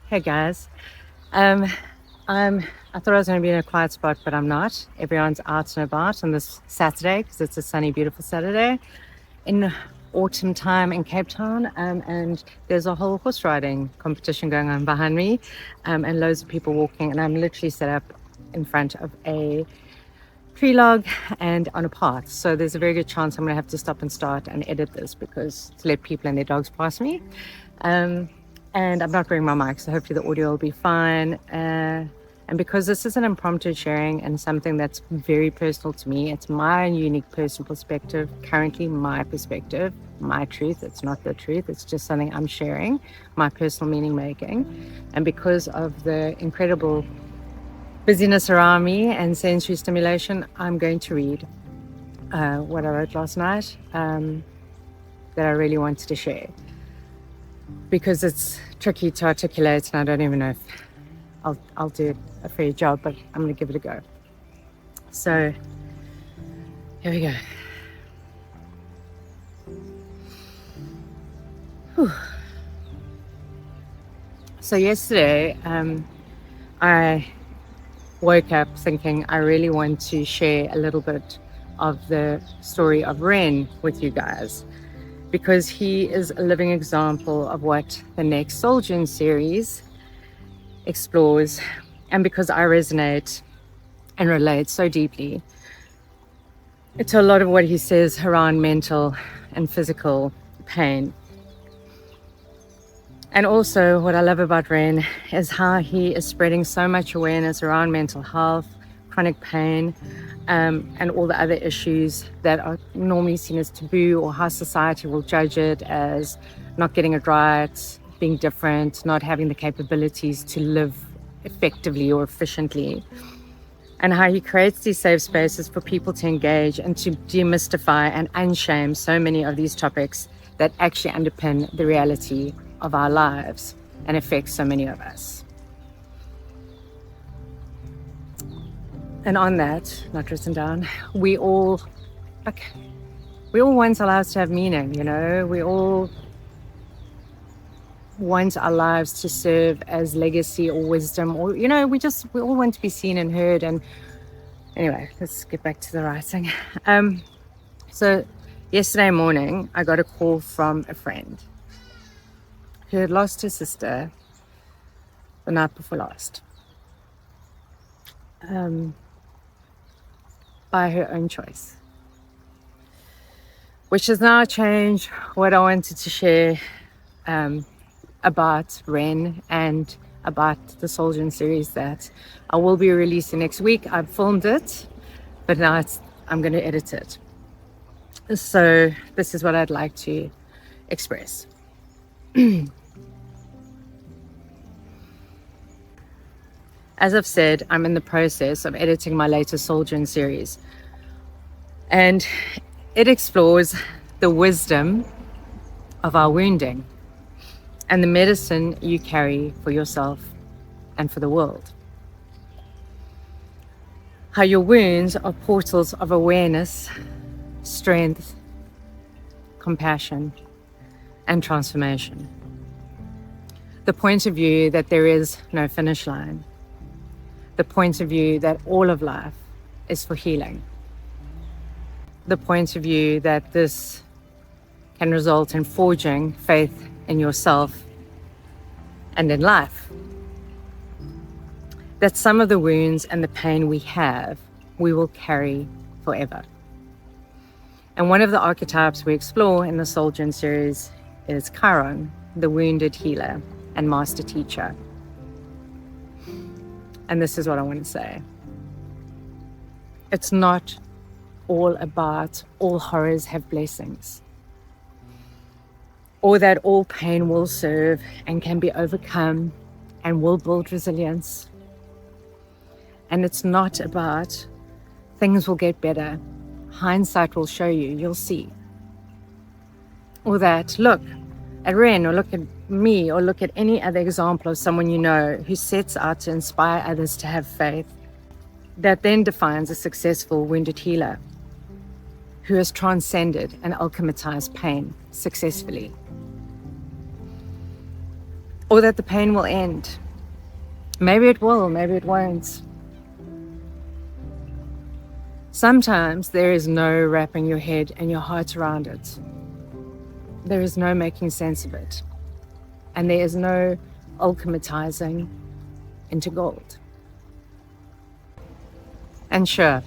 Hey guys, um, I thought I was going to be in a quiet spot, but I'm not. Everyone's out and about on this Saturday because it's a sunny, beautiful Saturday in autumn time in Cape Town, and there's a whole horse riding competition going on behind me, and loads of people walking, and I'm literally set up in front of a tree log and on a path. So there's a very good chance I'm going to have to stop and start and edit this because to let people and their dogs pass me. And I'm not wearing my mic, so hopefully the audio will be fine. And because this is an impromptu sharing and something that's very personal to me, it's my unique personal perspective, currently my perspective, my truth. It's not the truth, it's just something I'm sharing, my personal meaning making. And because of the incredible busyness around me and sensory stimulation, I'm going to read what I wrote last night that I really wanted to share. Because it's tricky to articulate and I don't even know if I'll do a fair job, but I'm going to give it a go. So here we go. Whew. So yesterday I woke up thinking I really want to share a little bit of the story of Ren with you guys, because he is a living example of what the next SoulJourn series explores, and because I resonate and relate so deeply to a lot of what he says around mental and physical pain. And also what I love about Ren is how he is spreading so much awareness around mental health, chronic pain, and all the other issues that are normally seen as taboo, or how society will judge it as not getting it right, being different, not having the capabilities to live effectively or efficiently. And how he creates these safe spaces for people to engage and to demystify and unshame so many of these topics that actually underpin the reality of our lives and affect so many of us. And on that, not written down, we all want our lives to have meaning, you know. We all want our lives to serve as legacy or wisdom, or, you know, we all want to be seen and heard. And anyway, let's get back to the writing. So yesterday morning, I got a call from a friend who had lost her sister the night before last. By her own choice, which has now changed what I wanted to share about Ren and about the SoulJourn series that I will be releasing next week. I've filmed it, but now I'm going to edit it. So this is what I'd like to express. As I've said, I'm in the process of editing my latest SoulJourn series, and it explores the wisdom of our wounding and the medicine you carry for yourself and for the world. How your wounds are portals of awareness, strength, compassion, and transformation. The point of view that there is no finish line. The point of view that all of life is for healing. The point of view that this can result in forging faith in yourself and in life. That some of the wounds and the pain we have, we will carry forever. And one of the archetypes we explore in the SoulJourn series is Chiron, the wounded healer and master teacher. And this is what I want to say. It's not all about all horrors have blessings, or that all pain will serve and can be overcome and will build resilience. And it's not about things will get better. Hindsight will show you, you'll see. Or that, look at Ren, or look at me, or look at any other example of someone you know who sets out to inspire others to have faith, that then defines a successful wounded healer who has transcended and alchematized pain successfully. or that the pain will end. Maybe it will, maybe it won't. Sometimes there is no wrapping your head and your heart around it. There is no making sense of it. And there is no alchematizing into gold. And sure,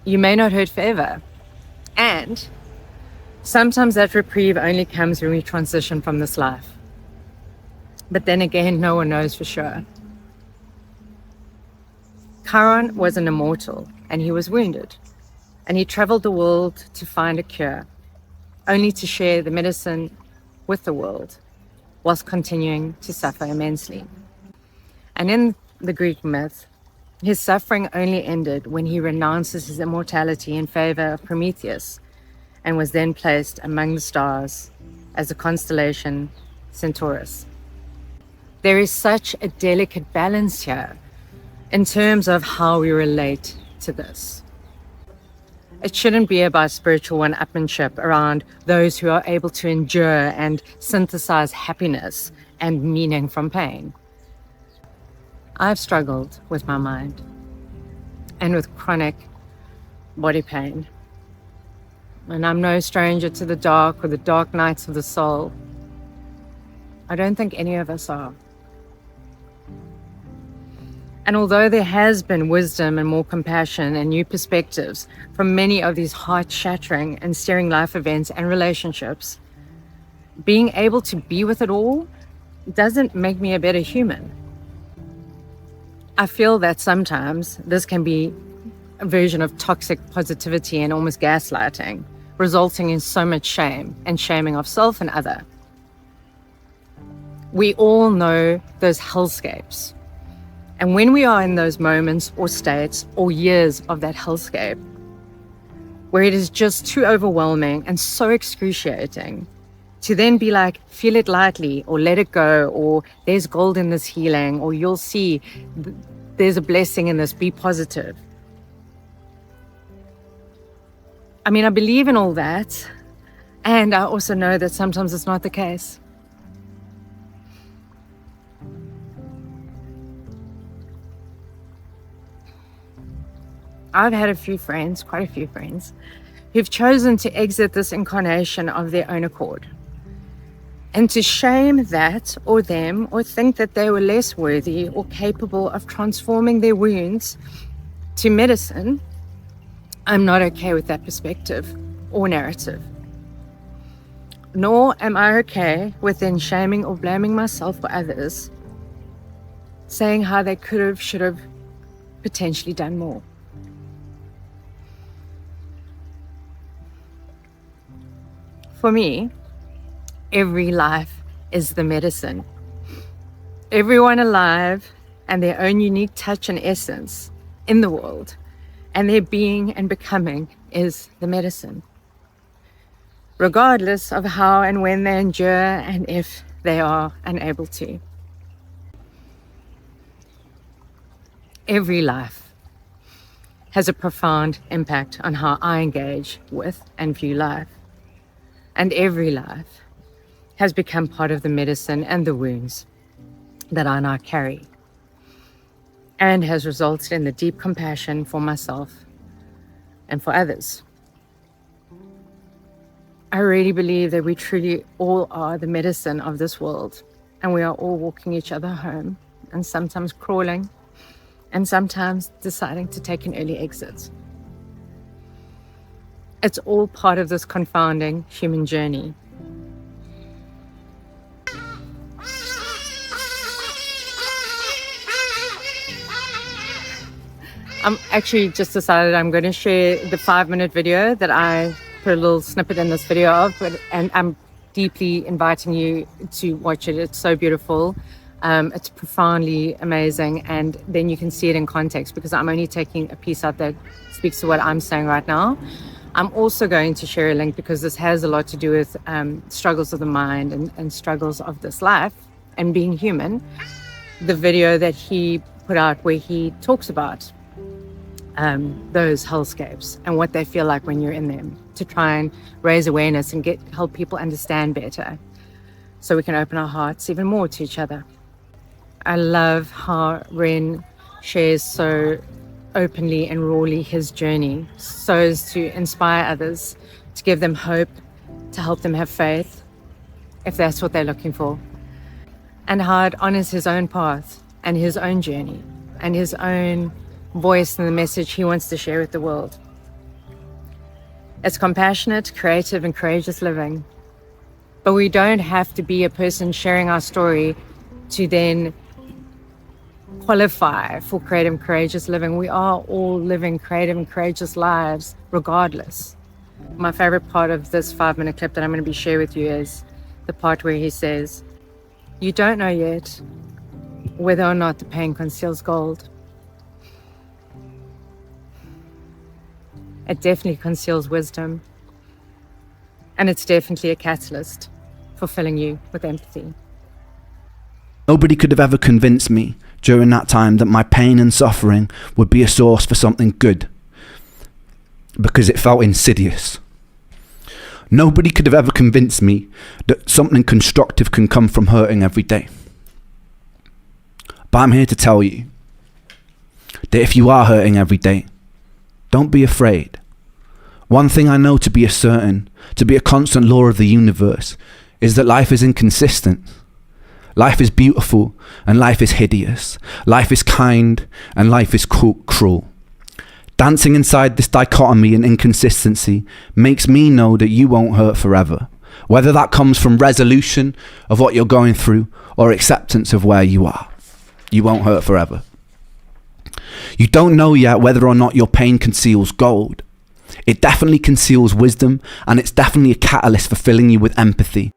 you may not hurt forever. And sometimes that reprieve only comes when we transition from this life. But then again, no one knows for sure. Chiron was an immortal, and he was wounded. And he traveled the world to find a cure, only to share the medicine with the world, whilst continuing to suffer immensely. And in the Greek myth, his suffering only ended when he renounces his immortality in favor of Prometheus, and was then placed among the stars as a constellation Centaurus. There is such a delicate balance here in terms of how we relate to this. It shouldn't be about spiritual one-upmanship around those who are able to endure and synthesize happiness and meaning from pain. I've struggled with my mind and with chronic body pain. And I'm no stranger to the dark or the dark nights of the soul. I don't think any of us are. And although there has been wisdom and more compassion and new perspectives from many of these heart-shattering and stirring life events and relationships, being able to be with it all doesn't make me a better human. I feel that sometimes this can be a version of toxic positivity and almost gaslighting, resulting in so much shame and shaming of self and other. We all know those hellscapes. And when we are in those moments or states or years of that hellscape, where it is just too overwhelming and so excruciating, to then be like, feel it lightly or let it go, or there's gold in this healing, or you'll see there's a blessing in this, be positive. I mean, I believe in all that, and I also know that sometimes it's not the case. I've had quite a few friends, who've chosen to exit this incarnation of their own accord. And to shame that or them, or think that they were less worthy or capable of transforming their wounds to medicine, I'm not okay with that perspective or narrative. Nor am I okay with then shaming or blaming myself or others, saying how they could have, should have, potentially done more. For me, every life is the medicine. Everyone alive and their own unique touch and essence in the world, and their being and becoming is the medicine. Regardless of how and when they endure and if they are unable to. Every life has a profound impact on how I engage with and view life. And every life has become part of the medicine and the wounds that I now carry, and has resulted in the deep compassion for myself and for others. I really believe that we truly all are the medicine of this world, and we are all walking each other home, and sometimes crawling, and sometimes deciding to take an early exit. It's all part of this confounding human journey. I'm actually just decided I'm going to share the 5-minute video that I put a little snippet in this video of, and I'm deeply inviting you to watch it. It's so beautiful. It's profoundly amazing, and then you can see it in context, because I'm only taking a piece out that speaks to what I'm saying right now. I'm also going to share a link, because this has a lot to do with struggles of the mind and struggles of this life and being human. The video that he put out where he talks about those hellscapes and what they feel like when you're in them, to try and raise awareness and help people understand better. so we can open our hearts even more to each other. I love how Ren shares so openly and rawly his journey, so as to inspire others, to give them hope, to help them have faith, if that's what they're looking for. And how it honors his own path and his own journey and his own voice and the message he wants to share with the world. It's compassionate, creative, and courageous living. But we don't have to be a person sharing our story to then qualify for creative and courageous living. We are all living creative and courageous lives regardless. My favorite part of this 5-minute clip that I'm going to be sharing with you is the part where he says, "You don't know yet whether or not the pain conceals gold." It definitely conceals wisdom. And it's definitely a catalyst for filling you with empathy. Nobody could have ever convinced me during that time that my pain and suffering would be a source for something good, because it felt insidious. Nobody could have ever convinced me that something constructive can come from hurting every day. But I'm here to tell you that if you are hurting every day, don't be afraid. One thing I know to be a certain, to be a constant law of the universe, is that life is inconsistent. Life is beautiful and life is hideous. Life is kind and life is cruel. Dancing inside this dichotomy and inconsistency makes me know that you won't hurt forever, whether that comes from resolution of what you're going through or acceptance of where you are. You won't hurt forever. You don't know yet whether or not your pain conceals gold. It definitely conceals wisdom, and it's definitely a catalyst for filling you with empathy.